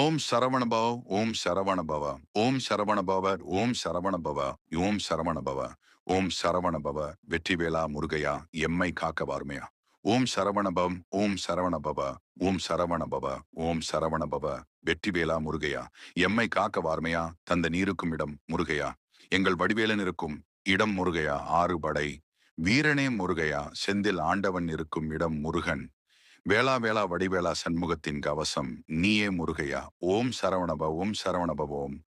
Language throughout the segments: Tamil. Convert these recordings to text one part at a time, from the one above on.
ஓம் சரவணபவ, ஓம் சரவணபவ, ஓம் சரவணபவ, ஓம் சரவணபவ, ஓம் சரவணபவ, ஓம் சரவணபவ, வெற்றிவேலா முருகையா, எம்மை காக்க வாருமையா. ஓம் சரவணபவம், ஓம் சரவணபவ, ஓம் சரவணபவ, ஓம் சரவணபவ, வெற்றிவேலா முருகையா, எம்மை காக்க வாருமையா, தந்த நீருக்கும் இடம் முருகையா, எங்கள் வடிவேலன் இருக்கும் இடம் முருகையா, ஆறுபடை வீரனே முருகையா, செந்தில் ஆண்டவன் இருக்கும் இடம் முருகன். வேளா வேளா வடிவேளா சண்முகத்தின் கவசம் நீயே முருகையா. ஓம் சரவணப ஓம் சரவணபவ ஓம்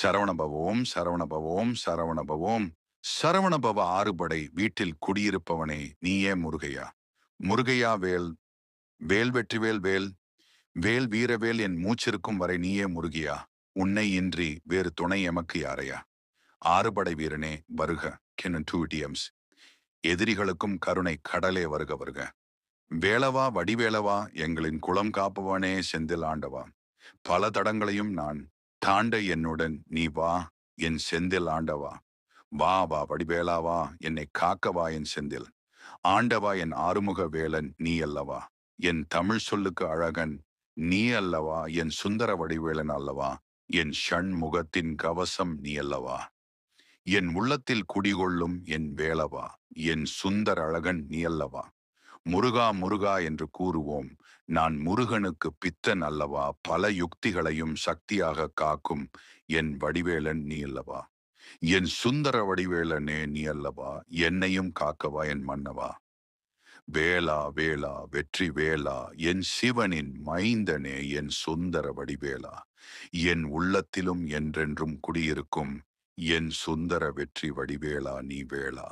சரவணபவ ஓம் சரவணபவ ஓம் சரவணபவ ஓம் சரவணபவ ஆறுபடை வீட்டில் குடியிருப்பவனே நீயே முருகையா. முருகையா வேல் வேல் வெற்றிவேல் வேல் வேல் வீரவேல் என் மூச்சிருக்கும் வரை நீயே முருகியா. உன்னை இன்றி வேறு துணை எமக்கு யாரையா. ஆறுபடை வீரனே வருக. Ken two DMs. எதிரிகளுக்கும் கருணை கடலே வருக வருக. வேளவா வடிவேளவா எங்களின் குலம் காப்பவனே செந்தில் ஆண்டவா. பல தடங்களையும் நான் தாண்ட என்னுடன் நீ வா என் செந்தில் ஆண்டவா. வா வா வடிவேளாவா என்னை காக்கவா என் செந்தில் ஆண்டவா. என் ஆறுமுக வேலன் நீ அல்லவா. என் தமிழ் சொல்லுக்கு அழகன் நீ அல்லவா. என் சுந்தர வடிவேலன் அல்லவா. என் ஷண்முகத்தின் கவசம் நீ அல்லவா. என் உள்ளத்தில் குடிகொள்ளும் என் வேளவா. என் சுந்தர அழகன் நீ அல்லவா. முருகா முருகா என்று கூறுவோம். நான் முருகனுக்கு பித்தன் அல்லவா. பல யுக்திகளையும் சக்தியாக காக்கும் என் வடிவேலன் நீ அல்லவா. என் சுந்தர வடிவேலனே நீ அல்லவா. என்னையும் காக்கவா என் மன்னவா. வேளா வேளா வெற்றி வேளா என் சிவனின் மைந்தனே என் சுந்தர வடிவேலா. என் உள்ளத்திலும் என்றென்றும் குடியிருக்கும் என் சுந்தர வெற்றி வடிவேலா நீ வேளா.